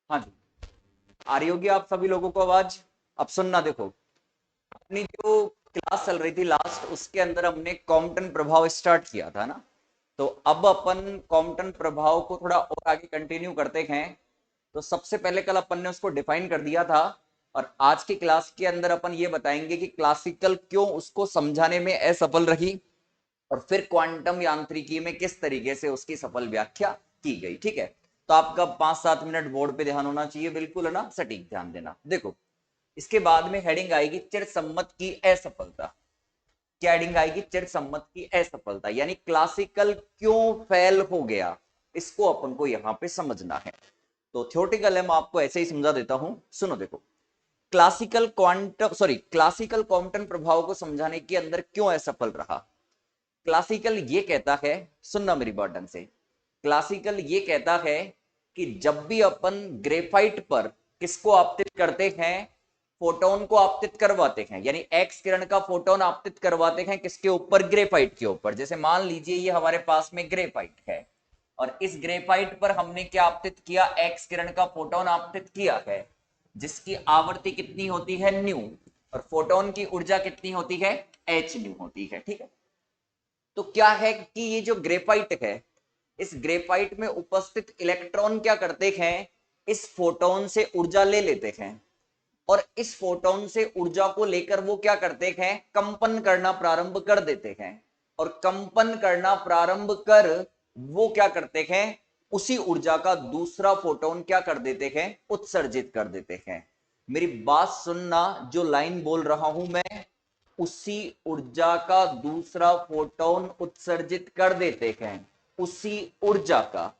हाँ जी, आ रही होगी आप सभी लोगों को आवाज। अब सुनना, देखो अपनी जो क्लास चल रही थी लास्ट, उसके अंदर हमने कॉम्पटन प्रभाव स्टार्ट किया था ना। तो अब अपन कॉम्पटन प्रभाव को थोड़ा और आगे कंटिन्यू करते हैं। तो सबसे पहले कल अपन ने उसको डिफाइन कर दिया था, और आज की क्लास के अंदर अपन ये बताएंगे कि क्लासिकल क्यों उसको समझाने में असफल रही, और फिर क्वांटम यांत्रिकी में किस तरीके से उसकी सफल व्याख्या की गई। ठीक है, तो आपका 5-7 मिनट बोर्ड पे ध्यान होना चाहिए, बिल्कुल है ना, सटीक ध्यान देना। देखो, इसके बाद में हेडिंग आएगी चिरसम्मत की असफलता। क्या हेडिंग आएगी? चिरसम्मत की असफलता, यानी क्लासिकल क्यों फेल हो गया, इसको अपन को यहां पे समझना है। तो थ्योरेटिकल है, मैं आपको ऐसे ही समझा देता हूं, सुनो। देखो, क्लासिकल क्वांटम प्रभाव को समझाने के अंदर क्यों असफल रहा। क्लासिकल ये कहता है, सुनना मेरी बात ढंग से, क्लासिकल ये कहता है कि जब भी अपन ग्रेफाइट पर किसको आपतित करते हैं, फोटोन को आपतित करवाते हैं, यानी एक्स किरण का फोटोन आपतित करवाते हैं किसके ऊपर? ग्रेफाइट के ऊपर। जैसे मान लीजिए ये हमारे पास में ग्रेफाइट है, और इस ग्रेफाइट पर हमने क्या आपतित किया? एक्स किरण का फोटोन आपतित किया है, जिसकी आवृत्ति कितनी होती है? न्यू, और फोटोन की ऊर्जा कितनी होती है? एच न्यू होती है। ठीक है, तो क्या है कि ये जो ग्रेफाइट है, इस ग्रेफाइट में उपस्थित इलेक्ट्रॉन क्या करते हैं? इस फोटोन से ऊर्जा ले लेते हैं, और इस फोटोन से ऊर्जा को लेकर वो क्या करते हैं? कंपन करना प्रारंभ कर देते हैं, और कंपन करना प्रारंभ कर वो क्या करते हैं? उसी ऊर्जा का दूसरा फोटोन क्या कर देते हैं? उत्सर्जित कर देते हैं। मेरी बात सुनना, जो लाइन बोल रहा हूं मैं, उसी ऊर्जा का दूसरा फोटोन उत्सर्जित कर देते हैं। उसी ऊर्जा का,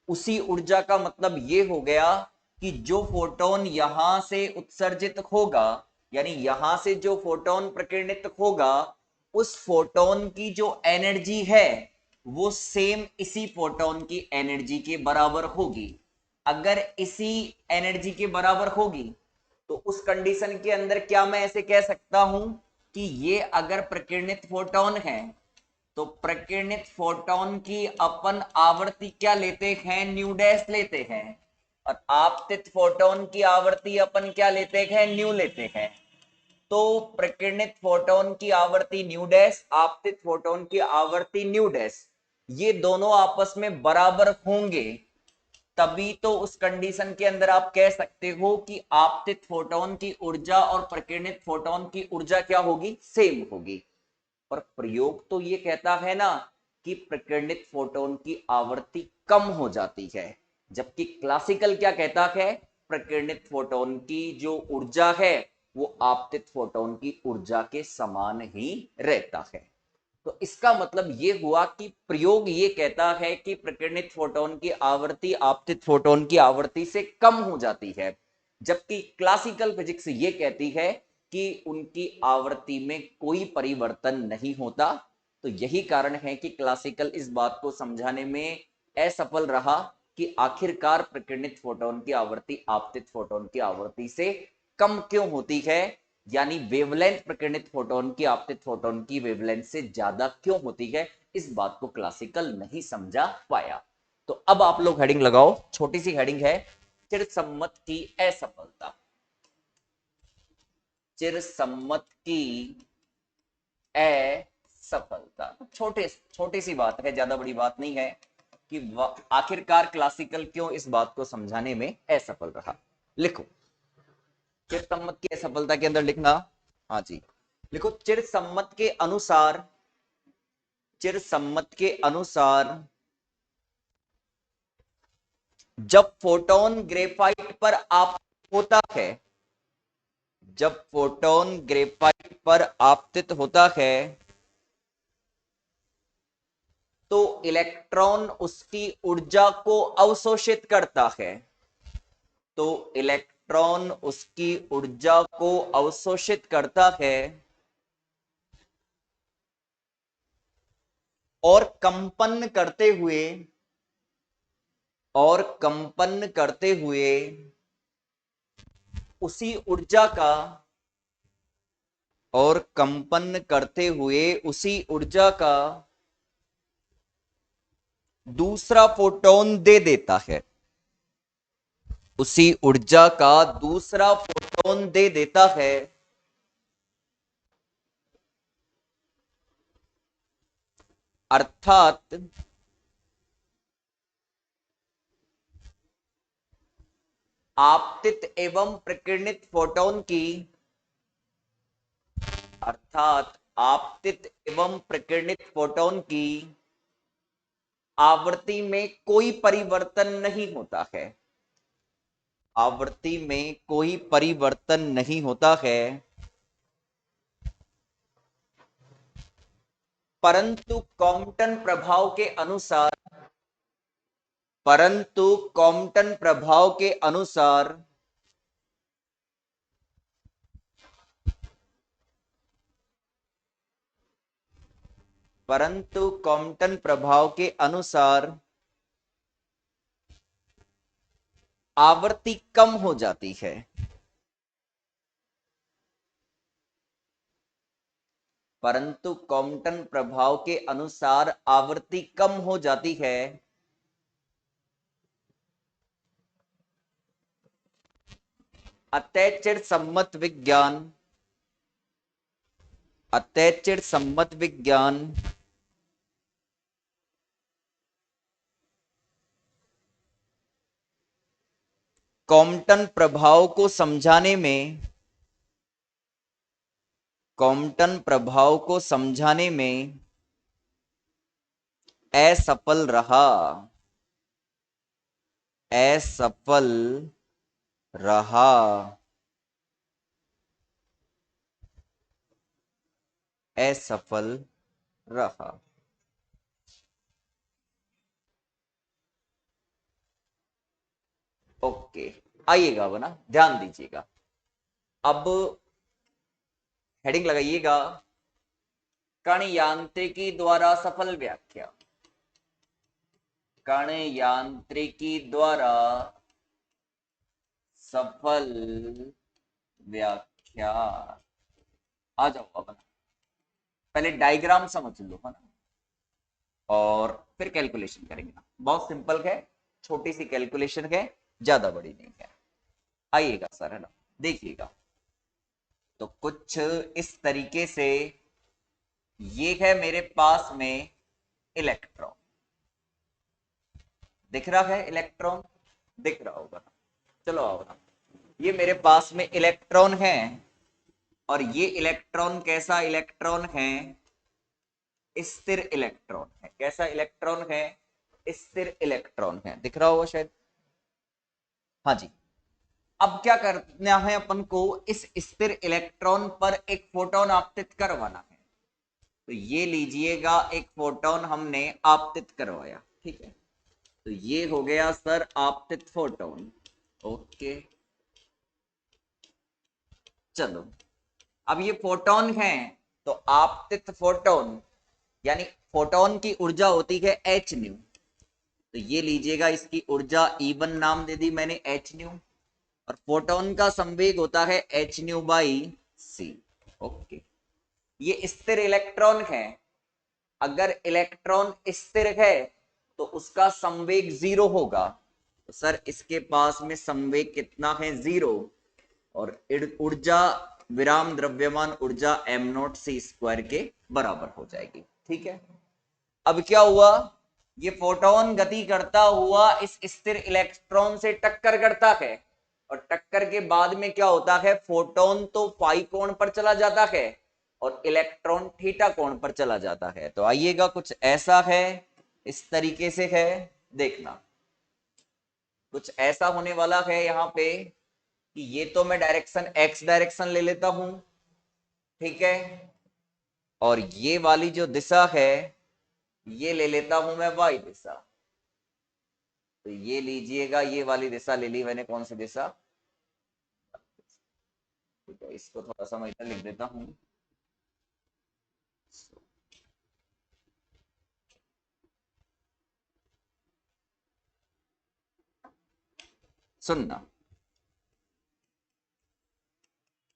उसी ऊर्जा का मतलब ये हो गया कि जो फोटोन यहां से उत्सर्जित होगा, यानी यहां से जो फोटोन प्रकीर्णित होगा, उस फोटोन की जो एनर्जी है वो सेम इसी फोटोन की एनर्जी के बराबर होगी। अगर इसी एनर्जी के बराबर होगी, तो उस कंडीशन के अंदर क्या मैं ऐसे कह सकता हूं कि ये अगर प्रकीर्णित फोटोन है, तो प्रकीर्णित फोटोन की अपन आवृत्ति क्या लेते हैं? न्यू डैश लेते हैं, और आपतित फोटोन की आवृत्ति अपन क्या लेते हैं? न्यू लेते हैं। तो प्रकीर्णित फोटोन की आवृत्ति न्यू डैश, आपतित फोटोन की आवृत्ति न्यू डैश, ये दोनों आपस में बराबर होंगे, तभी तो उस कंडीशन के अंदर आप कह सकते हो कि आपतित फोटोन की ऊर्जा और प्रकीर्णित फोटोन की ऊर्जा क्या होगी? सेम होगी। पर प्रयोग तो ये कहता है ना कि प्रकीर्णित फोटोन की आवृत्ति कम हो जाती है, जबकि क्लासिकल क्या कहता है? प्रकीर्णित फोटोन की जो ऊर्जा है वो आपतित फोटोन की ऊर्जा के समान ही रहता है। तो इसका मतलब ये हुआ कि प्रयोग ये कहता है कि प्रकीर्णित फोटोन की आवृत्ति आपतित फोटोन की आवृत्ति से कम हो जाती है, जबकि क्लासिकल फिजिक्स ये कहती है कि उनकी आवृत्ति में कोई परिवर्तन नहीं होता। तो यही कारण है कि क्लासिकल इस बात को समझाने में असफल रहा कि आखिरकार प्रकीर्णित फोटोन की आवृत्ति आपतित फोटोन की आवृत्ति से कम क्यों होती है, यानी वेवलेंथ प्रकीर्णित फोटोन की आपतित फोटोन की वेवलेंथ से ज्यादा क्यों होती है, इस बात को क्लासिकल नहीं समझा पाया। तो अब आप लोग हेडिंग लगाओ, छोटी सी हेडिंग है, चिरसम्मत की असफलता। चिरसम्मत की असफलता, छोटे छोटी सी बात है, ज्यादा बड़ी बात नहीं है कि आखिरकार क्लासिकल क्यों इस बात को समझाने में असफल रहा। लिखो, चिरसम्मत की असफलता के अंदर लिखना। हाँ जी, लिखो, चिरसम्मत के अनुसार, चिरसम्मत के अनुसार जब फोटोन ग्रेफाइट पर आप होता है, जब फोटोन ग्रेफाइट पर आपतित होता है, तो इलेक्ट्रॉन उसकी ऊर्जा को अवशोषित करता है, तो इलेक्ट्रॉन उसकी ऊर्जा को अवशोषित करता है, और कंपन करते हुए, और कंपन करते हुए उसी ऊर्जा का, और कंपन करते हुए उसी ऊर्जा का दूसरा फोटोन दे देता है। उसी ऊर्जा का दूसरा फोटोन दे देता है, अर्थात आपतित एवं प्रकीर्णित फोटोन की, अर्थात आपतित एवं प्रकीर्णित फोटोन की आवृत्ति में कोई परिवर्तन नहीं होता है, आवृत्ति में कोई परिवर्तन नहीं होता है, परंतु कॉम्पटन प्रभाव के अनुसार, परंतु कॉम्पटन प्रभाव के अनुसार परंतु कॉम्पटन प्रभाव के अनुसार आवृत्ति कम हो जाती है, परंतु कॉम्पटन प्रभाव के अनुसार आवृत्ति कम हो जाती है, अतः सम्मत विज्ञान, अतः सम्मत विज्ञान कॉम्पटन प्रभाव को समझाने में, कॉम्पटन प्रभाव को समझाने में असफल रहा, असफल रहा, असफल रहा। ओके, आइएगा वो ना, ध्यान दीजिएगा। अब हेडिंग लगाइएगा, कण यांत्रिकी द्वारा सफल व्याख्या, कण यांत्रिकी द्वारा सफल व्याख्या। आ जाओ अपना, पहले डायग्राम समझ लो है ना, और फिर कैलकुलेशन करेंगे ना। बहुत सिंपल है, छोटी सी कैलकुलेशन है, ज्यादा बड़ी नहीं है। आइएगा सर, है ना, देखिएगा। तो कुछ इस तरीके से ये है मेरे पास में इलेक्ट्रॉन, दिख रहा है, इलेक्ट्रॉन दिख रहा होगा। चलो आओ ना, ये मेरे पास में इलेक्ट्रॉन है, और ये इलेक्ट्रॉन कैसा इलेक्ट्रॉन है, स्थिर इलेक्ट्रॉन है। कैसा इलेक्ट्रॉन है, स्थिर इलेक्ट्रॉन है, दिख रहा होगा शायद। हाँ जी। अब क्या करना है अपन को, इस स्थिर इलेक्ट्रॉन पर एक फोटोन आपतित करवाना है। तो ये लीजिएगा, एक फोटोन हमने आपतित करवाया, ठीक है। तो ये हो गया सर आपतित फोटोन। ओके, चलो अब ये फोटोन है, तो आपतित फोटोन यानी फोटोन की ऊर्जा होती है एच न्यू। तो ये लीजिएगा, इसकी ऊर्जा E1 नाम दे दी मैंने, एच न्यू, और फोटोन का संवेग होता है H nu by C. Okay, ये स्थिर इलेक्ट्रॉन है। अगर इलेक्ट्रॉन स्थिर है तो उसका संवेग जीरो होगा। तो सर इसके पास में संवेग कितना है, जीरो, और ऊर्जा विराम द्रव्यमान ऊर्जा एम नॉट सी स्क्वायर के बराबर हो जाएगी, ठीक है। अब क्या हुआ, ये फोटोन गति करता हुआ इस स्थिर इलेक्ट्रॉन से टक्कर करता है, और टक्कर के बाद में क्या होता है, फोटोन तो फाई कोण पर चला जाता है और इलेक्ट्रॉन थीटा कोण पर चला जाता है। तो आइएगा, कुछ ऐसा है, इस तरीके से है, देखना कुछ ऐसा होने वाला है यहाँ पे कि ये तो मैं डायरेक्शन एक्स डायरेक्शन ले लेता हूं, ठीक है, और ये वाली जो दिशा है ये ले लेता हूं मैं वाई दिशा। तो ये लीजिएगा, ये वाली दिशा ले ली मैंने, कौन सी दिशा, ठीक है, इसको थोड़ा सा मैं इधर लिख देता हूं। सुनना,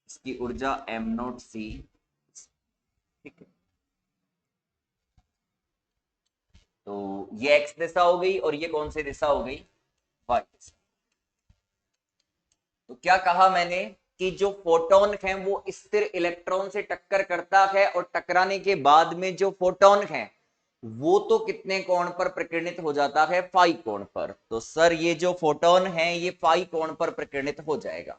इसकी ऊर्जा एम नॉट सी, ठीक है। तो ये एक्स दिशा हो गई, और ये कौन सी दिशा हो गई, वाई दिशा। तो क्या कहा मैंने कि जो फोटोन है वो स्थिर इलेक्ट्रॉन से टक्कर करता है और टकराने के बाद में जो फोटोन है वो तो कितने कोण पर प्रकीर्णित हो जाता है, फाई कोण पर। तो सर ये जो फोटोन है ये फाई कोण पर प्रकीर्णित हो जाएगा,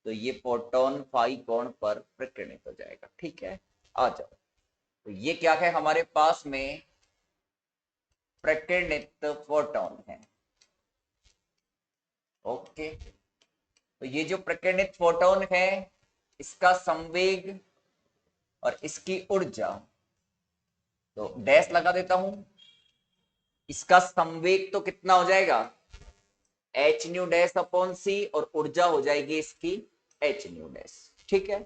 तो ये फोटोन फाई कोण पर प्रकीर्णित हो जाएगा। ठीक है, आ जाओ। तो ये क्या है हमारे पास में, प्रकीर्णित फोटोन है। ओके, तो ये जो प्रकीर्णित फोटोन है इसका संवेग और इसकी ऊर्जा, तो डैश लगा देता हूं। इसका संवेग तो कितना हो जाएगा, एच न्यू डैश अपॉन सी, और ऊर्जा हो जाएगी इसकी एच न्यू डैश। ठीक है,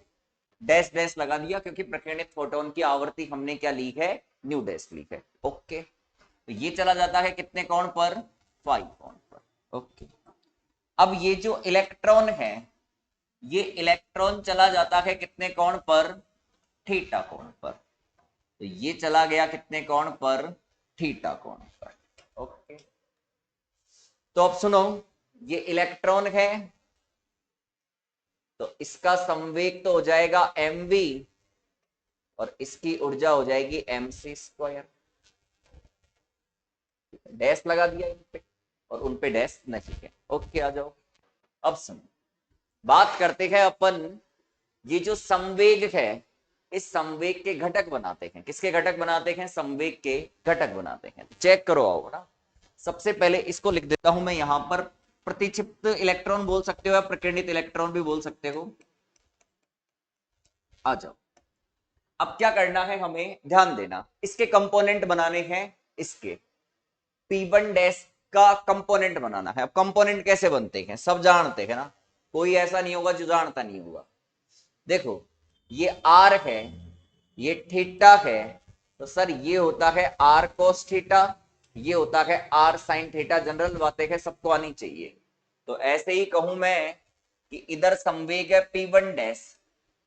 डैश डैश लगा दिया क्योंकि प्रकीर्णित फोटोन की आवर्ती हमने क्या ली है, न्यू डैश ली है। ओके, तो ये चला जाता है कितने कोण पर, 5 कोण पर। ओके, अब ये जो इलेक्ट्रॉन है ये इलेक्ट्रॉन चला जाता है कितने कोण पर, थीटा कोण पर। तो ये चला गया कितने कोण पर, थीटा कोण पर। ओके, तो अब सुनो, ये इलेक्ट्रॉन है तो इसका संवेग तो हो जाएगा mv और इसकी ऊर्जा हो जाएगी mc²। डैश लगा दिया इन पे और उन पे डैश नहीं है। ओके, आ जाओ। अब सुनो, बात करते हैं अपन, ये जो संवेग है इस संवेग के घटक बनाते हैं। किसके घटक बनाते हैं, संवेग के घटक बनाते हैं। चेक करो आओ ना, सबसे पहले इसको लिख देता हूं मैं यहां पर, प्रतिक्षिप्त इलेक्ट्रॉन बोल सकते हो या प्रकीर्णित इलेक्ट्रॉन भी बोल सकते हो। आ जाओ, अब क्या करना है हमें, ध्यान देना, इसके कंपोनेंट बनाने हैं। इसके P1 डैश का कंपोनेंट बनाना है। अब कंपोनेंट कैसे बनते हैं सब जानते हैं ना, कोई ऐसा नहीं होगा जो जानता नहीं होगा। देखो, ये आर है, ये थीटा है, तो सर ये होता है आर कोस थीटा, ये होता है आर साइन थीटा। जनरल बातें हैं, सबको आनी चाहिए। तो ऐसे ही कहूं मैं कि इधर संवेग है P1 डैश,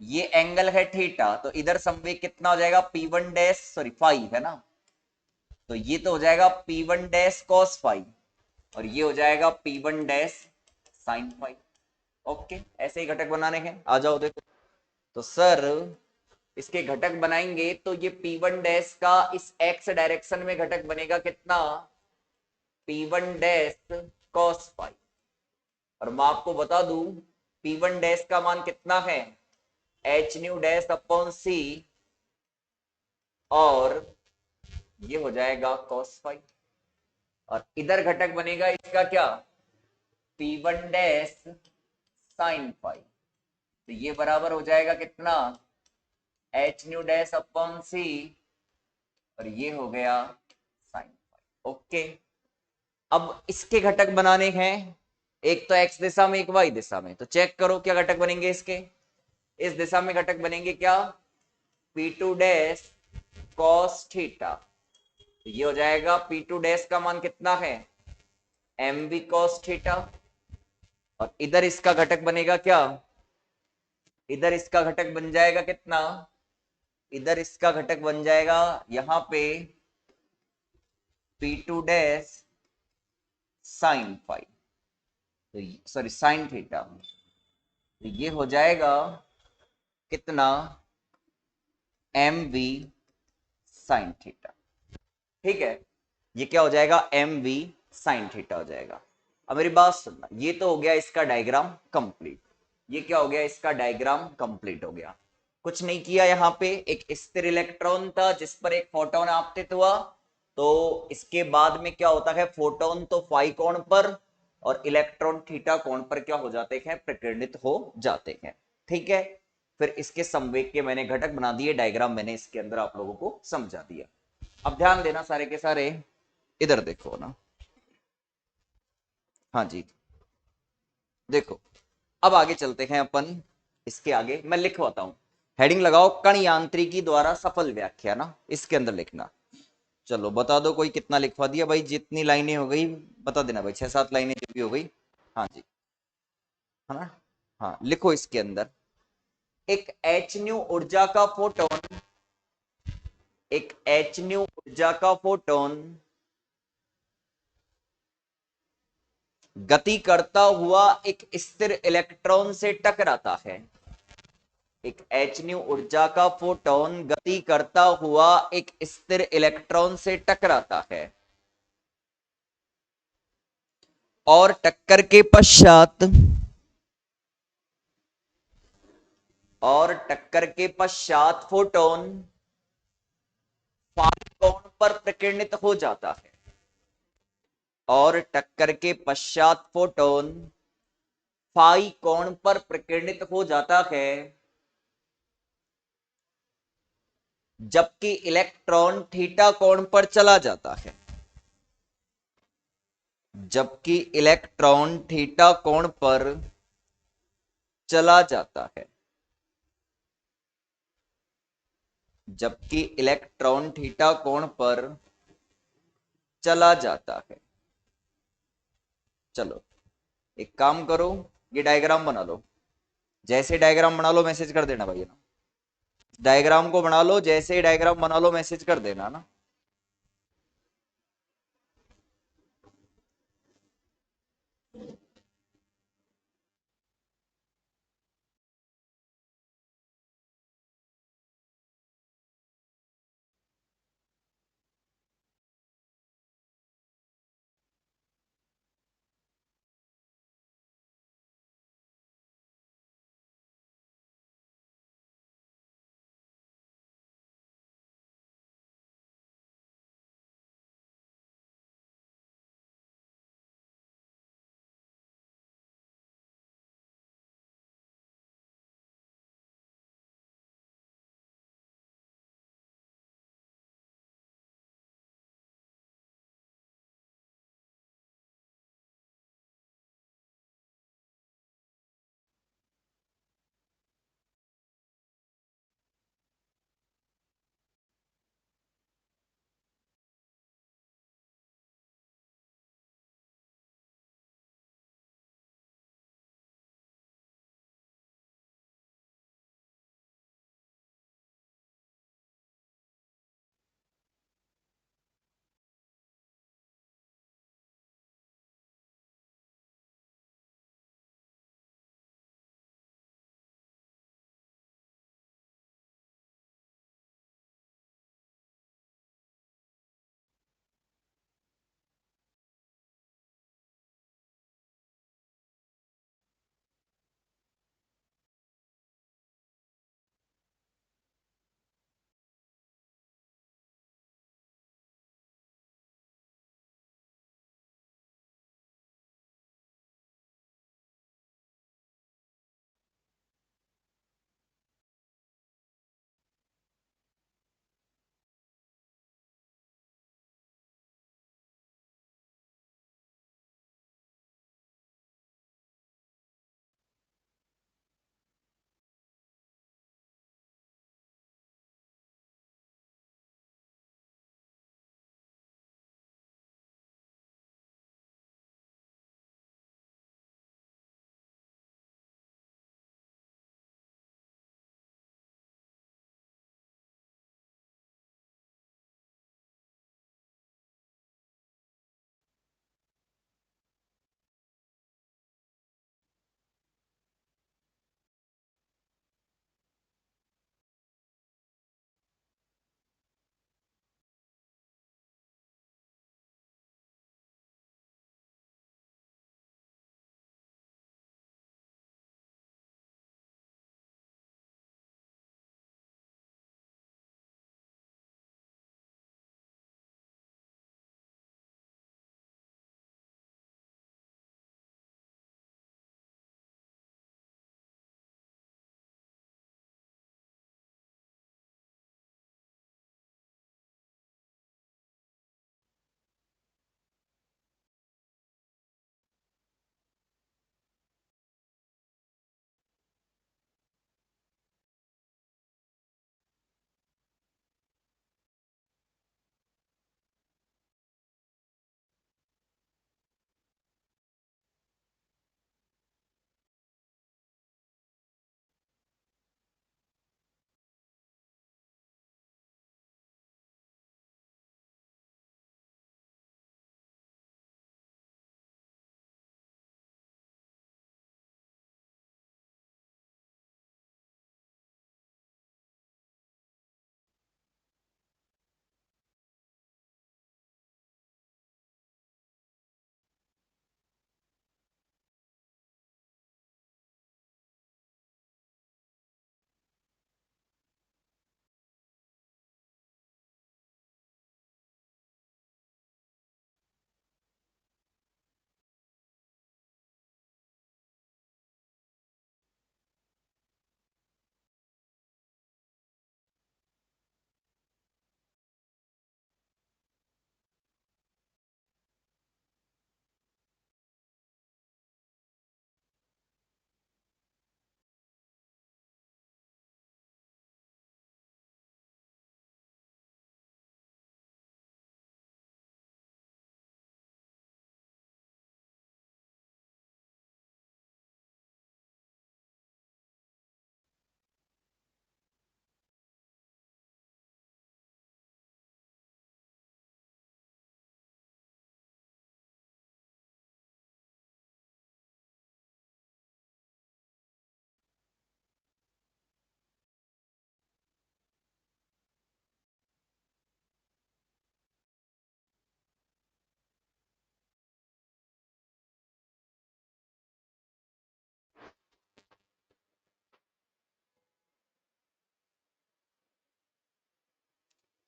ये एंगल है थीटा, तो इधर संवेग कितना हो जाएगा, P1 डैश सॉरी फाई है ना, तो ये तो हो जाएगा P1 डैश कॉस फाई और ये हो जाएगा P1 dash sine phi. Okay, ऐसे ही घटक बनाने हैं। आ जाओ देखो, तो सर इसके घटक बनाएंगे तो ये P1 डैश का इस x डायरेक्शन में घटक बनेगा कितना, P1 डैश कॉस फाई। और मैं आपको बता दूं P1 डैश का मान कितना है, एच न्यू डैश अपॉन सी, और ये हो जाएगा कॉस फाई। और इधर घटक बनेगा इसका क्या, P1 डैश साइन फाई, तो ये बराबर हो जाएगा कितना, एच न्यू डैश अपॉन सी, और ये हो गया साइन फाई। ओके, अब इसके घटक बनाने हैं, एक तो एक्स दिशा में एक वाई दिशा में। तो चेक करो क्या घटक बनेंगे इसके। इस दिशा में घटक बनेंगे क्या, P2 डैश कॉस थीटा, तो ये हो जाएगा P2 डैश का मान कितना है, mv कॉस थीटा। और इधर इसका घटक बनेगा क्या, इधर इसका घटक बन जाएगा कितना, इधर इसका घटक बन जाएगा यहां पे P2 डैश साइन फाई, तो सॉरी साइन थीटा, तो ये हो जाएगा कितना, mv साइन थीटा। ठीक है, ये क्या हो जाएगा, mv साइन थीटा हो जाएगा। अब मेरी बात सुनना, ये तो हो गया इसका डायग्राम कंप्लीट। ये क्या हो गया, इसका डायग्राम कंप्लीट हो गया। कुछ नहीं किया, यहाँ पे एक स्थिर इलेक्ट्रॉन था जिस पर एक फोटोन आपतित हुआ, तो इसके बाद में क्या होता है, फोटोन तो फाई कोण पर और इलेक्ट्रॉन थीटा कोण पर क्या हो जाते हैं, प्रकीर्णित हो जाते हैं। ठीक है, फिर इसके संवेग के मैंने घटक बना दिए, डायग्राम मैंने इसके अंदर आप लोगों को समझा दिया। अब ध्यान देना सारे के सारे, इधर देखो ना, हाँ जी देखो, अब आगे चलते हैं अपन। इसके आगे मैं लिखवाता हूं, हेडिंग लगाओ, कण यांत्रिकी द्वारा सफल व्याख्या ना, इसके अंदर लिखना। चलो बता दो कोई कितना लिखवा दिया भाई, जितनी लाइनें हो गई बता देना भाई, 6-7 लाइनें जो भी हो गई। हाँ जी, है ना, हाँ लिखो इसके अंदर, एक एच न्यू ऊर्जा का फोटोन, एक एच न्यू ऊर्जा का फोटोन गति करता हुआ एक स्थिर इलेक्ट्रॉन से टकराता है। एक h न्यू ऊर्जा का फोटोन गति करता हुआ एक स्थिर इलेक्ट्रॉन से टकराता है और टक्कर के पश्चात फोटोन फाई कोण पर प्रकीर्णित हो जाता है। और टक्कर के पश्चात फोटोन फाई कोण पर प्रकीर्णित हो जाता है, जबकि इलेक्ट्रॉन थीटा कोण पर चला जाता है। जबकि इलेक्ट्रॉन थीटा कोण पर चला जाता है। जबकि इलेक्ट्रॉन थीटा कोण पर चला जाता है। चलो एक काम करो, ये डायग्राम बना लो। जैसे डायग्राम बना लो मैसेज कर देना भाई ना। डायग्राम को बना लो, जैसे ही डायग्राम बना लो मैसेज कर देना ना।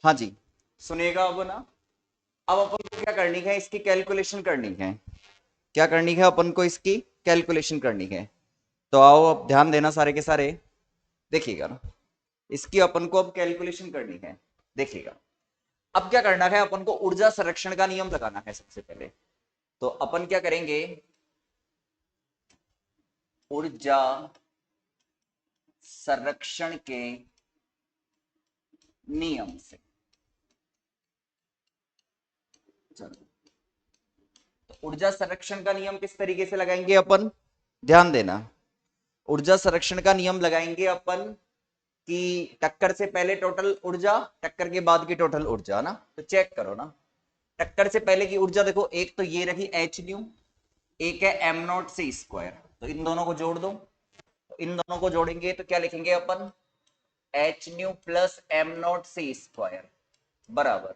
हाँ जी, सुनिएगा अब ना। अब अपन को क्या करनी है, इसकी कैलकुलेशन करनी है। क्या करनी है अपन को, इसकी कैलकुलेशन करनी है। तो आओ अब ध्यान देना सारे के सारे, देखिएगा ना। इसकी अपन को अब कैलकुलेशन करनी है, देखिएगा। अब क्या करना है, अपन को ऊर्जा संरक्षण का नियम लगाना है सबसे पहले। तो अपन क्या करेंगे, ऊर्जा संरक्षण के नियम से, चलो। तो ऊर्जा संरक्षण का नियम किस तरीके से लगाएंगे अपन, ध्यान देना। ऊर्जा संरक्षण का नियम लगाएंगे अपन कि टक्कर से पहले टोटल ऊर्जा, टक्कर के बाद की टोटल ऊर्जा ना। तो चेक करो ना, टक्कर से पहले की ऊर्जा देखो, एक तो ये रही एच न्यू, एक है एम नॉट सी स्क्वायर। तो इन दोनों को जोड़ दो। तो इन दोनों को जोड़ेंगे तो क्या लिखेंगे अपन, h nu plus m not C square बराबर,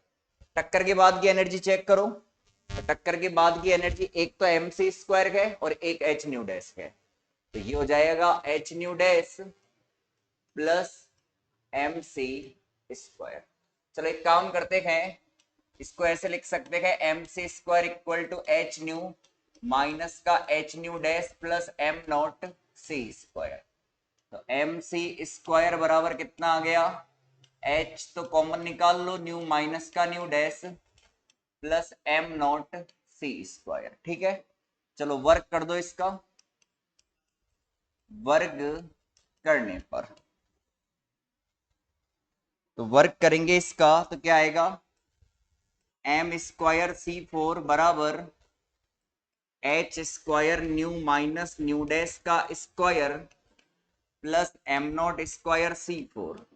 टक्कर के बाद की एनर्जी चेक करो। तो टक्कर के बाद की एनर्जी एक तो एम सी स्क्वायर है और एक एच न्यू डैश है। तो ये हो जाएगा H nu dash plus M सी स्क्वायर। चलो एक काम करते हैं, इसको ऐसे लिख सकते हैं, m C square equal to h nu minus का H nu dash plus m not C square. तो एम सी स्क्वायर बराबर कितना आ गया, एच तो कॉमन निकाल लो, न्यू माइनस का nu dash plus m not C square. ठीक है, चलो वर्क कर दो इसका। वर्ग करने पर, तो वर्क करेंगे इसका तो क्या आएगा, एम स्क्वायर सी फोर बराबर h square nu minus nu dash का square plus m not square c four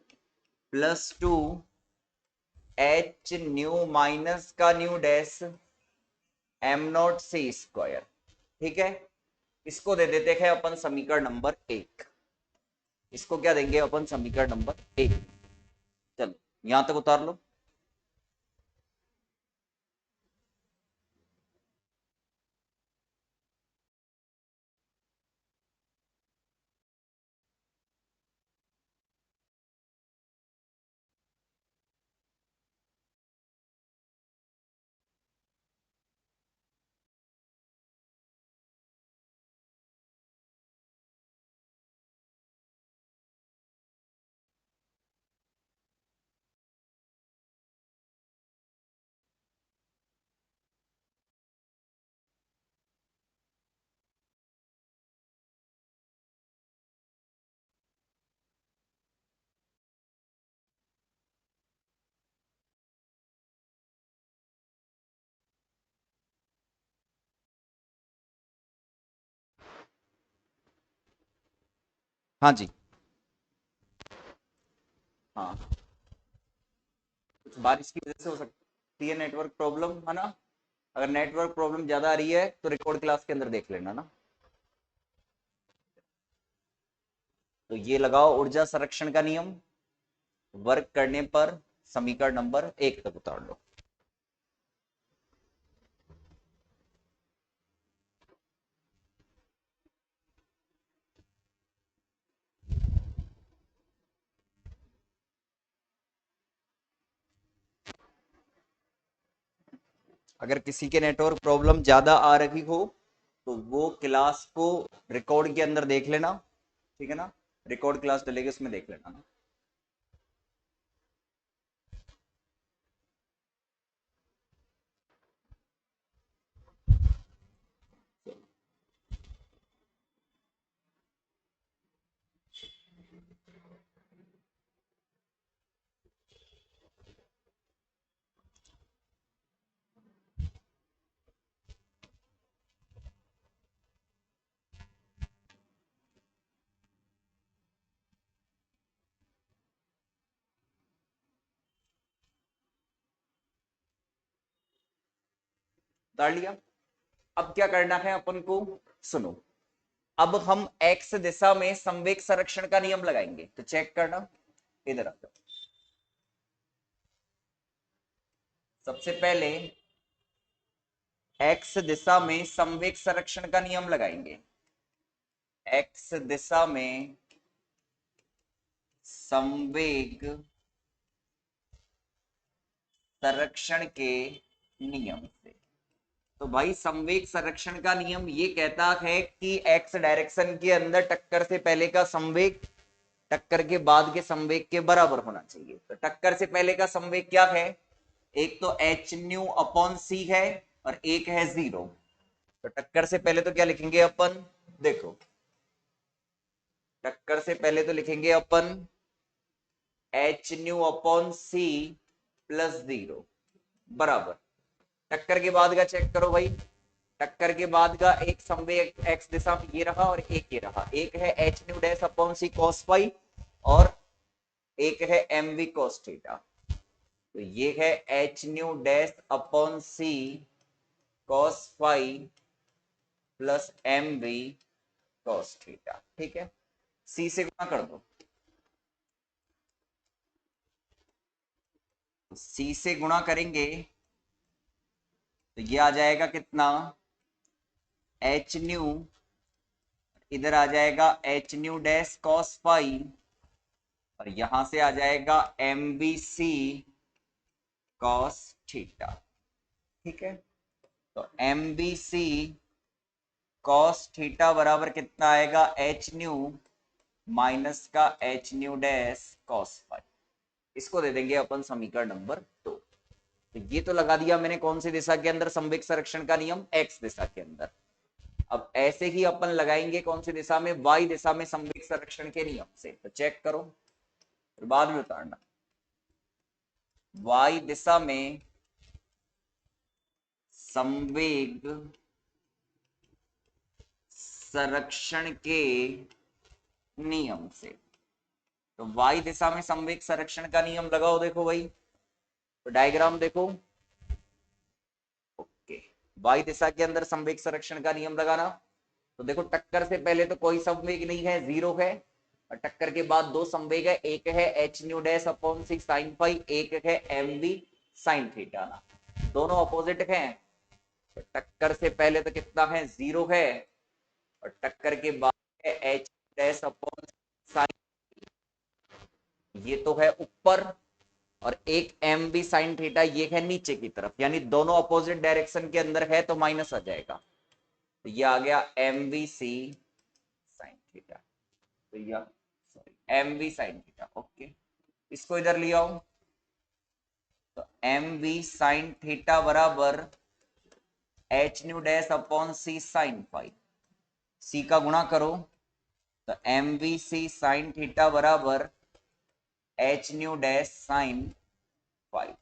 plus two h nu minus का nu dash am not C square. ठीक है, इसको दे देते हैं अपन समीकरण नंबर एक। इसको क्या देंगे अपन, समीकरण नंबर एक। चलो यहां तक उतार लो। हाँ जी, हाँ, कुछ बारिश की वजह से हो सकती है नेटवर्क प्रॉब्लम, है ना। अगर नेटवर्क प्रॉब्लम ज्यादा आ रही है तो रिकॉर्ड क्लास के अंदर देख लेना ना। तो ये लगाओ ऊर्जा संरक्षण का नियम, वर्क करने पर समीकरण नंबर एक तक उतार लो। अगर किसी के नेटवर्क प्रॉब्लम ज्यादा आ रही हो तो वो क्लास को रिकॉर्ड के अंदर देख लेना। ठीक है ना, रिकॉर्ड क्लास डलेगी उसमें देख लेना ना। उतार लिया। अब क्या करना है अपन को, सुनो। अब हम एक्स दिशा में संवेग संरक्षण का नियम लगाएंगे। तो चेक करना, इधर आ जाओ। सबसे पहले एक्स दिशा में संवेग संरक्षण का नियम लगाएंगे। एक्स दिशा में संवेग संरक्षण के नियम से। तो भाई संवेग संरक्षण का नियम ये कहता है कि एक्स डायरेक्शन के अंदर टक्कर से पहले का संवेग टक्कर के बाद के संवेग के बराबर होना चाहिए। तो टक्कर से पहले का संवेग क्या है? एक तो एच न्यू अपॉन सी है और एक है 0। तो टक्कर से पहले तो क्या लिखेंगे अपन? देखो, टक्कर से पहले तो लिखेंगे अपन h nu upon c plus 0 बराबर। टक्कर के बाद का चेक करो भाई। टक्कर के बाद का एक संवेग एक्स दिशा में ये रहा और एक ये रहा। एक है H nu dash upon C cos phi और एक है एम वी कॉस थीटा। तो ये है H nu dash upon C cos phi plus M V cos theta. ठीक है, सी से गुणा कर दो। सी से गुणा करेंगे तो ये आ जाएगा कितना? एच न्यू, इधर आ जाएगा H nu dash cos phi और यहां से आ जाएगा M B C cos theta. ठीक है, तो M B C cos theta बराबर कितना आएगा? एच न्यू माइनस का H nu dash cos phi. इसको दे देंगे अपन समीकरण नंबर 2। तो ये तो लगा दिया मैंने कौन सी दिशा के अंदर? संवेग संरक्षण का नियम एक्स दिशा के अंदर। अब ऐसे ही अपन लगाएंगे कौन सी दिशा में? वाई दिशा में संवेग संरक्षण के नियम से। तो चेक करो, फिर बाद में उतारना। वाई दिशा में संवेग संरक्षण के नियम से। तो वाई दिशा में संवेग संरक्षण का नियम लगाओ। देखो भाई, तो डायग्राम देखो। ओके, वाई दिशा के अंदर संवेग संरक्षण का नियम लगाना। तो देखो, टक्कर से पहले तो कोई संवेग नहीं है, 0 है। और टक्कर के बाद दो संवेग है, एक है H nu dash upon C sine phi, एक है एम वी साइन थीटा ना। दोनों अपोजिट हैं। तो टक्कर से पहले तो कितना है? 0 है। और टक्कर के बाद है एच डैश अपॉन साइन, ये तो है ऊपर। और एक एम बी साइन थीटा ये है नीचे की तरफ, यानी दोनों अपोजिट डायरेक्शन के अंदर है तो माइनस आ जाएगा। तो ये आ गया M B C sine theta. तो यह sorry M B sine theta. Okay, इसको इधर ले आओ। तो एम बी साइन थीटा बराबर H nu dash upon C sine phi. C का गुणा करो तो M B C sine theta बराबर H nu dash sine phi.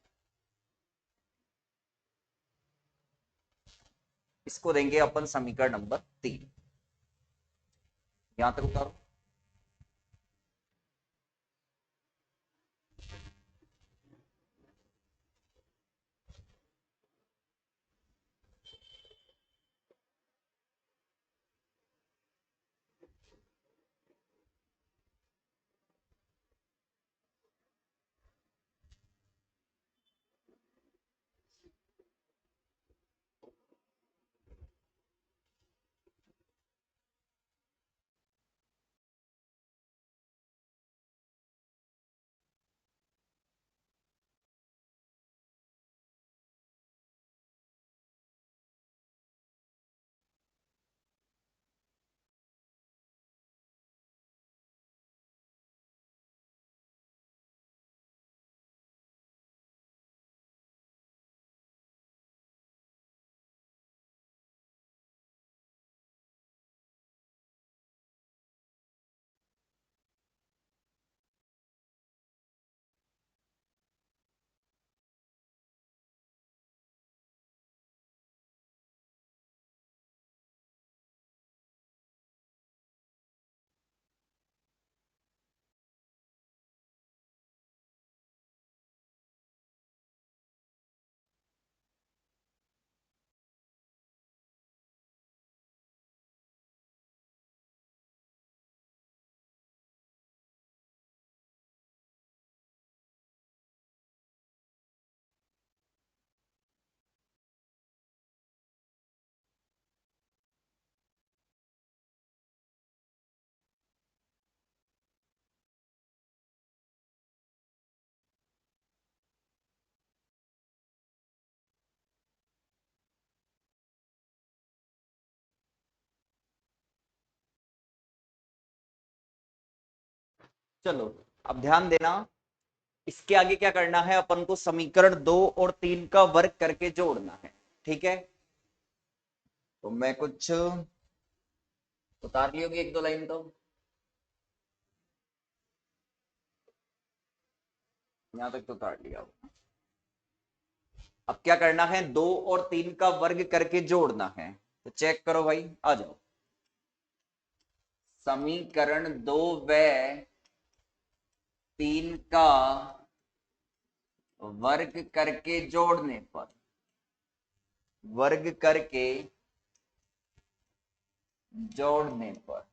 इसको देंगे अपन समीकरण नंबर 3। यहां तक उतारो। चलो अब ध्यान देना, इसके आगे क्या करना है, अपन को समीकरण 2 और 3 का वर्ग करके जोड़ना है। ठीक है, तो मैं कुछ उतार ली होगी एक दो लाइन तो, यहां तक तो उतार लिया होगा। अब क्या करना है, 2 और 3 का वर्ग करके जोड़ना है। तो चेक करो भाई, आ जाओ। समीकरण 2 व 3 का वर्ग करके जोड़ने पर, वर्ग करके जोड़ने पर,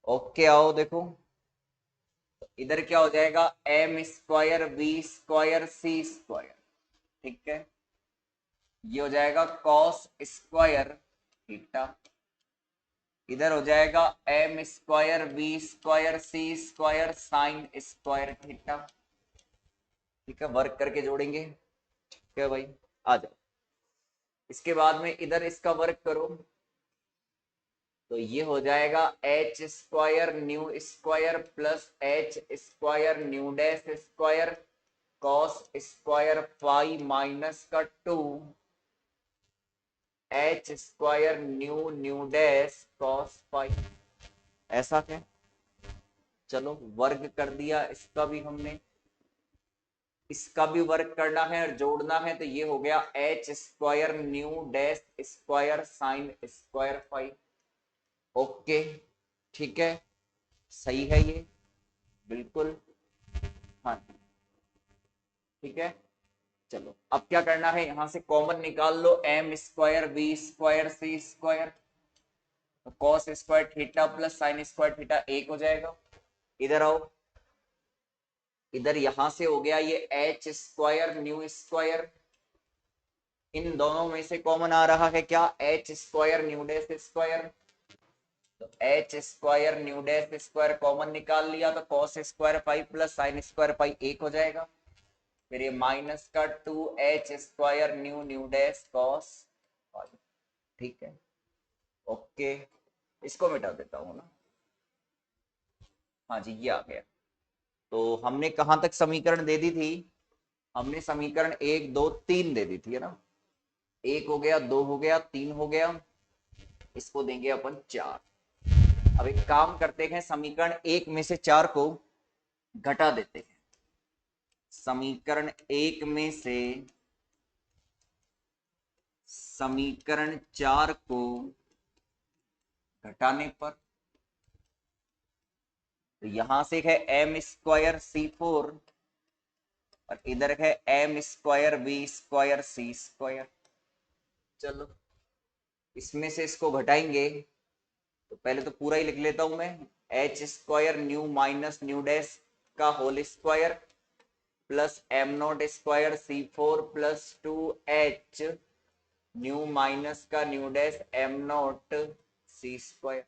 ओके आओ देखो, इधर क्या हो जाएगा, एम स्क्वायर बी स्क्वायर सी स्क्वायर। ठीक है, ये हो जाएगा कॉस स्क्वायर थीटा, इधर हो जाएगा एम स्क्वायर बी स्क्वायर सी स्क्वायर साइन स्क्वायर थीटा। ठीक है, वर्क करके जोड़ेंगे। ठीक है भाई, आ जाओ। इसके बाद में इधर इसका वर्क करो, तो ये हो जाएगा H square nu square plus H square nu dash square cos square five minus का 2 h square nu nu dash cos five. ऐसा है, चलो वर्ग कर दिया इसका भी हमने, इसका भी वर्ग करना है और जोड़ना है, तो ये हो गया H square nu dash square sine square five. Okay, ठीक है, सही है ये, बिल्कुल। हाँ, ठीक है, चलो अब क्या करना है, यहां से कॉमन निकाल लो, एम स्क्वायर बी स्क्वायर सी स्क्वायर, तो cos square theta plus sine square theta एक हो जाएगा। इधर आओ, इधर यहां से हो गया ये एच स्क्वायर न्यू स्क्वायर, इन दोनों में से कॉमन आ रहा है क्या, h square nu dash square, तो h square nu dash square common निकाल लिया, तो cos square phi plus sine square phi एक हो जाएगा। फिर ये माइनस का 2 h square nu nu dash cos phi. ठीक है, ओके, इसको मिटा देता हूं ना। हाँ जी, ये आ गया। तो हमने कहां तक समीकरण दे दी थी, हमने समीकरण 1 2 3 दे दी थी, है ना। एक हो गया, दो हो गया, तीन हो गया, इसको देंगे अपन 4। अब एक काम करते हैं, समीकरण 1 में से 4 को घटा देते हैं। समीकरण 1 में से समीकरण 4 को घटाने पर, तो यहां से है एम स्क्वायर सी फोर और इधर है एम स्क्वायर बी स्क्वायर सी स्क्वायर। चलो इसमें से इसको घटाएंगे, तो पहले तो पूरा ही लिख लेता हूं मैं, h square nu minus nu dash का whole square plus m not square c four plus 2 h nu minus का nu dash am not C square.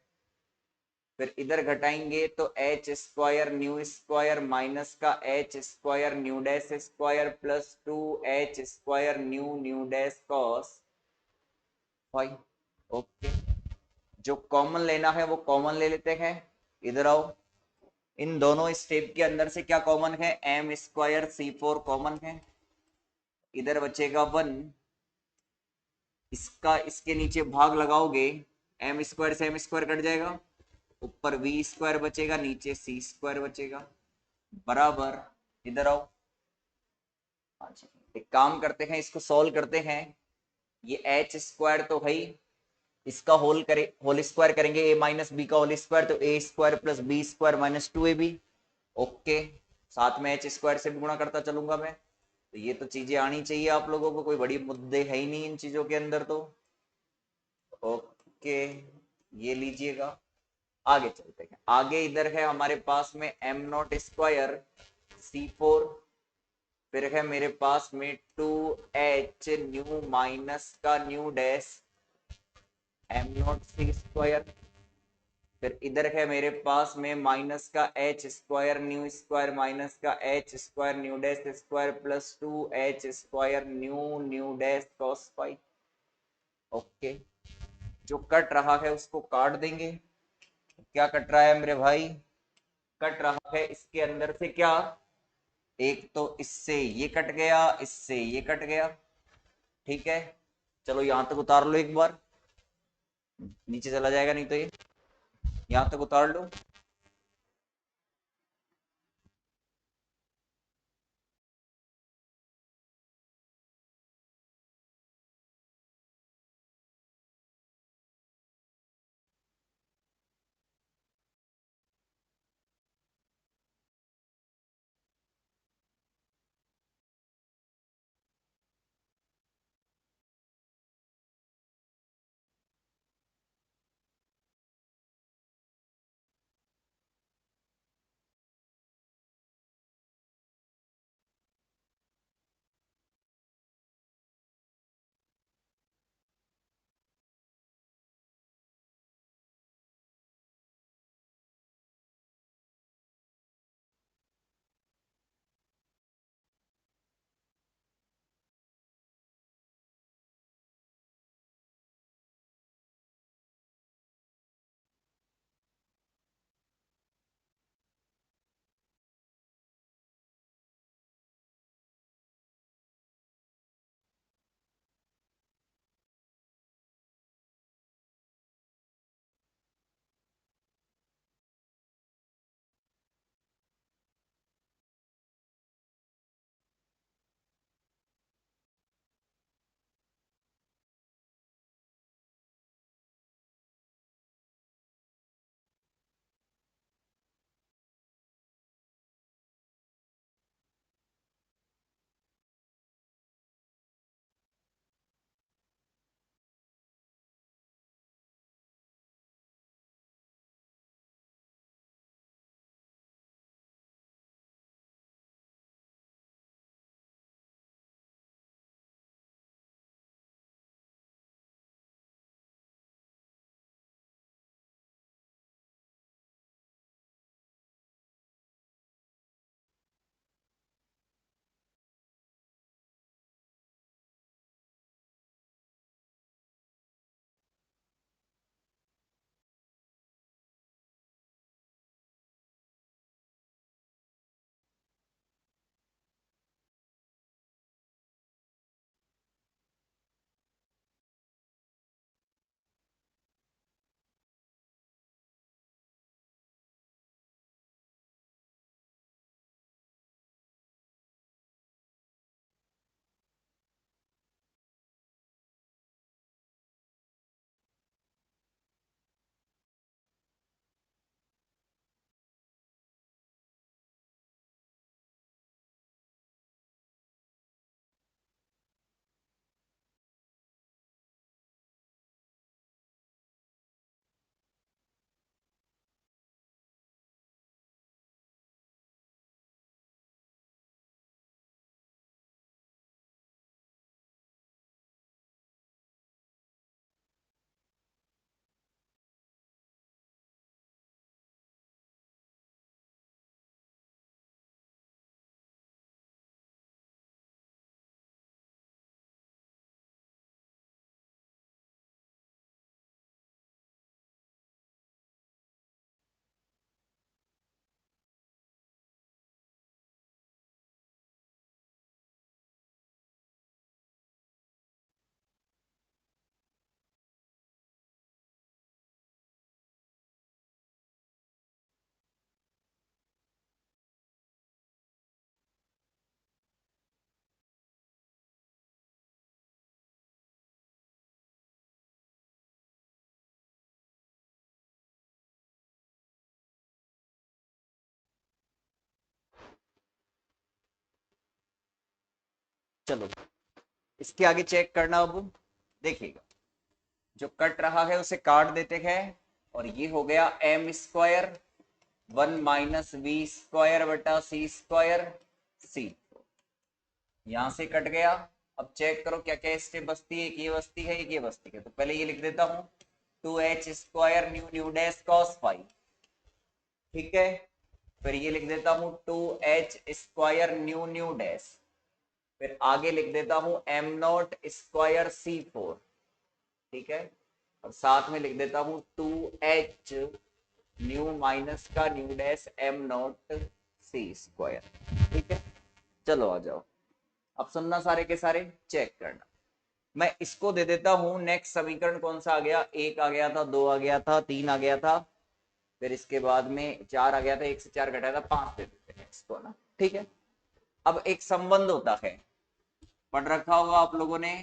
फिर इधर घटाएंगे तो h square nu square minus का h square nu dash square plus 2 h square nu nu dash cos phi. Okay, जो common लेना है वो कॉमन ले लेते हैं। इधर आओ, इन दोनों स्टेप के अंदर से क्या कॉमन है, M square c four common है, इधर बचेगा 1, इसका इसके नीचे भाग लगाओगे, एम स्क्वायर से एम स्क्वायर कट जाएगा, ऊपर वी स्क्वायर बचेगा, नीचे सी स्क्वायर बचेगा, बराबर। इधर आओ, अच्छा एक काम करते हैं, इसको सॉल्व करते हैं। ये एच स्क्वायर तो है ही, इसका होल करे, होल स्क्वायर करेंगे, ए माइनस बी का होल स्क्वायर, तो a square plus b square minus 2ab। Okay, साथ में एच स्क्वायर से भी गुणा करता चलूंगा मैं, तो ये तो चीजें आनी चाहिए आप लोगों को, कोई बड़ी मुद्दे है ही नहीं इन चीजों के अंदर तो। ओके, ये लीजिएगा, आगे चलते हैं। आगे इधर है हमारे पास में m not square c four, फिर है मेरे पास में 2 एच न्यू माइनस का nu dash am not C square, फिर इधर है मेरे पास में माइनस का h square nu square minus का h square nu dash square plus 2 h square nu nu dash cos phi. Okay, जो कट रहा है उसको काट देंगे। क्या कट रहा है मेरे भाई, कट रहा है, इसके अंदर से क्या, एक तो इससे ये कट गया, इससे ये कट गया, ठीक है। चलो यहां तक उतार लो एक बार, नीचे चला जाएगा नहीं तो ये, यहां तक उतार लो। चलो इसके आगे चेक करना, अब देखिएगा, जो कट रहा है उसे काट देते हैं, और ये हो गया एम स्क्वायर 1 - v² बटा सी स्क्वायर सी, यहां से कट गया। अब चेक करो क्या क्या स्टेप बचती है, एक ये बचती है, एक ये बचती है, तो पहले ये लिख देता हूं 2h² nu nu dash cos phi, ठीक है। फिर ये लिख देता हूं 2h² न्यू न्यू डैश, फिर आगे लिख देता हूं m0² c4, ठीक है। और साथ में लिख देता हूं 2h न्यू माइनस का nu dash am not C square. ठीक है, चलो आ जाओ, अब सुनना सारे के सारे, चेक करना। मैं इसको दे देता हूं, नेक्स्ट समीकरण कौन सा आ गया, एक आ गया था, दो आ गया था, तीन आ गया था, फिर इसके बाद में चार आ गया था, एक से चार घटाया था, पांच दे देते हैं इसको ना। ठीक है, अब एक संबंध होता है, पढ़ रखा होगा आप लोगों ने,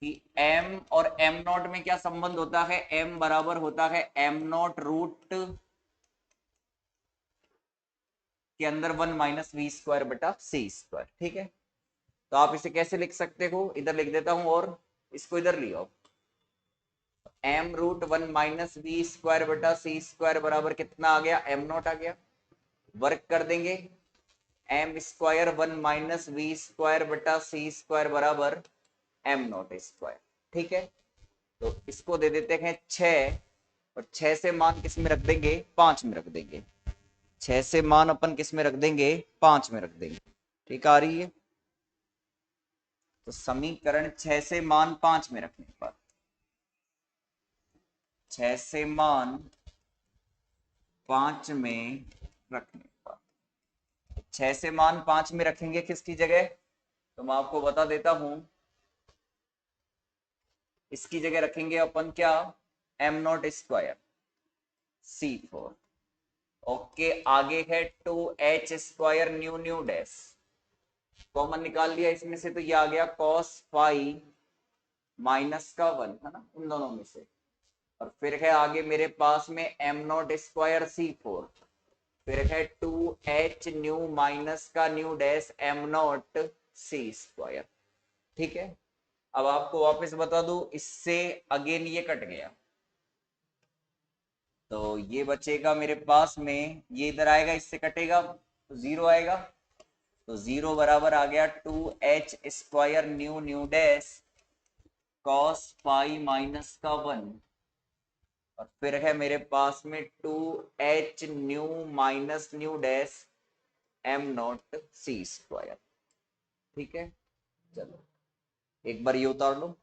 कि m और m नॉट में क्या संबंध होता है, m बराबर होता है m नॉट रूट के अंदर वन माइनस वी स्क्वायर बटा सी स्क्वायर। ठीक है, तो आप इसे कैसे लिख सकते हो, इधर लिख देता हूं और इसको इधर लियो, m root one minus V square बटा सी स्क्वायर बराबर कितना आ गया, m नॉट आ गया, वर्क कर देंगे, m square one minus V square बटा सी स्क्वायर बराबर m नॉट स्क्वायर। ठीक है, तो इसको दे देते हैं 6, और 6 से मान किस में रख देंगे, 5 में रख देंगे, 6 से मान अपन किस में रख देंगे, 5 में रख देंगे। ठीक आ रही है, तो समीकरण 6 से मान 5 में रखने पर, 6 से मान 5 में रखने पर, 6 से मान 5 में रखेंगे किसकी जगह, तो मैं आपको बता देता हूं, इसकी जगह रखेंगे अपन क्या, M not square C4। Okay, आगे है 2h square nu nu dash, common निकाल लिया इसमें से, तो ये आ गया cos फाई माइनस का 1 है ना, उन दोनों में से, और फिर है आगे मेरे पास में एम नॉट स्क्वायर C4, फिर है 2h न्यू माइनस का nu dash am not C square. ठीक है, अब आपको वापस बता दूं, इससे अगेन ये कट गया, तो ये बचेगा मेरे पास में, ये इधर आएगा, इससे कटेगा तो जीरो आएगा, तो जीरो बराबर आ गया 2h square nu nu dash cos pi minus का 1, और फिर है मेरे पास में 2h nu minus nu dash am not C square. ठीक है, चलो एक बार ये उतार लो।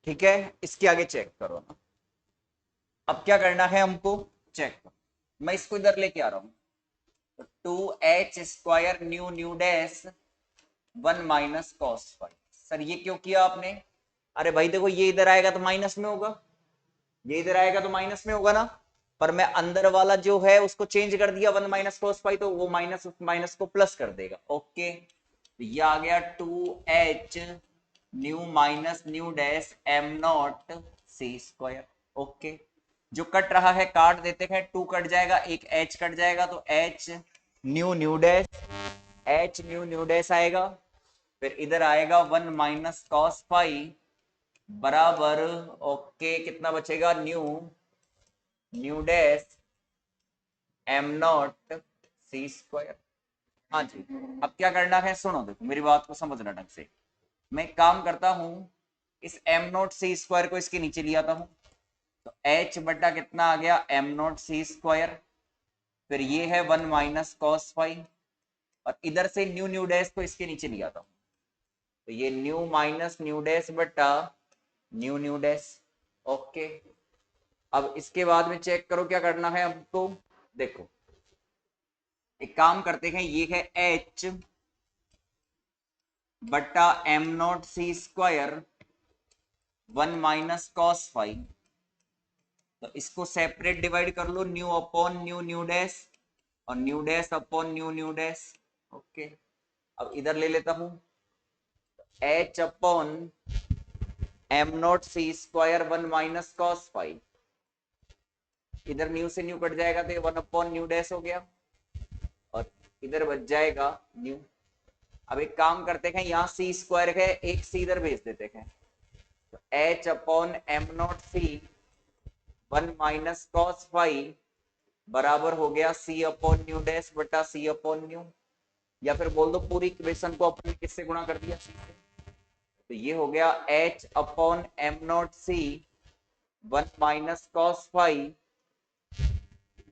ठीक है, इसके आगे चेक करो ना, अब क्या करना है हमको, चेक करो, मैं इसको इधर लेके आ रहा हूं, तो 2h square nu nu dash 1 minus cos phi. Sir ये क्यों किया आपने? अरे भाई देखो, ये इधर आएगा तो माइनस में होगा, ये इधर आएगा तो माइनस में होगा ना, पर मैं अंदर वाला जो है उसको चेंज कर दिया 1 माइनस कॉस फाई, तो वो माइनस माइनस को प्लस कर देगा। ओके, तो ये आ गया 2h nu minus nu dash am not C square. Okay, जो कट रहा है काट देते हैं, 2 कट जाएगा, एक h कट जाएगा, तो h nu nu dash, h nu nu dash आएगा, फिर इधर आएगा 1 माइनस कॉस फाई बराबर, ओके कितना बचेगा, nu nu dash am not C square. हाँ जी, अब क्या करना है, सुनो देखो मेरी बात को समझना ढंग से। मैं काम करता हूं, इस एम नॉट सी स्क्वायर को इसके नीचे ले आता हूं, तो एच बटा कितना आ गया, एम नॉट सी स्क्वायर, फिर ये है 1 माइनस कॉस फाई, और इधर से न्यू न्यू डैश को इसके नीचे ले आता हूं, तो ये न्यू माइनस न्यू डैश बटा न्यू न्यू डैश। ओके, अब इसके बाद में चेक करो क्या करना है हमको। देखो एक काम करते हैं, ये है h बटा m not C square 1 minus cos phi, तो इसको सेपरेट डिवाइड कर लो, nu upon nu nu dash और nu dash upon nu nu dash. Okay, अब इधर ले लेता हूं, h upon m not C square 1 minus cos phi, इधर न्यू से न्यू कट जाएगा तो ये 1 अपॉन न्यू डैश हो गया, और इधर बच जाएगा न्यू। अब एक काम करते हैं, यहाँ सी स्क्वायर है, एक सी इधर भेज देते हैं, तो h upon m not c 1 minus cos phi बराबर हो गया सी अपॉन न्यू डैश बटा सी अपॉन न्यू, या फिर बोल दो पूरी इक्वेशन को अपन किससे गुणा कर दिया, सी से। तो ये हो गया h upon m not c 1 minus cos phi,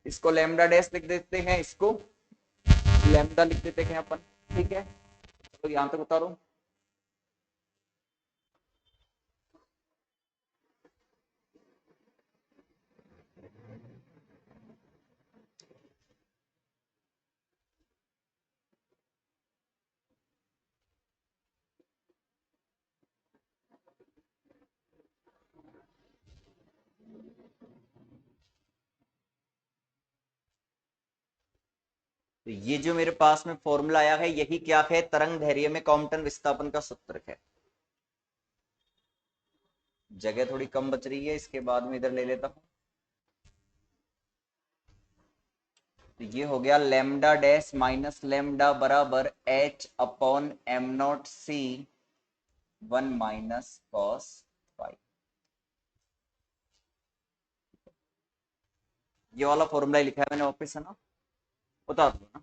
इसको लैम्डा डैश लिख देते हैं, इसको लैम्डा लिख देते हैं अपन। ठीक है, तो यहां तक उतारो। तो ये जो मेरे पास में फॉर्मूला आया है, यही क्या है, तरंग धैर्य में कॉम्पटन विस्थापन का सूत्र है। जगह थोड़ी कम बच रही है, इसके बाद में इधर ले लेता हूं, तो ये हो गया लेमडा डैश माइनस लेमडा बराबर h upon m not c 1 minus cos phi. ये वाला फॉर्मूला लिखा है मैंने वापस, है ना, उतार दो ना,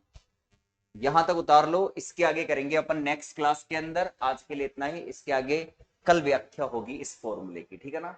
यहां तक उतार लो। इसके आगे करेंगे अपन नेक्स्ट क्लास के अंदर, आज के लिए इतना ही, इसके आगे कल व्याख्या होगी इस फॉर्मूले की, ठीक है ना।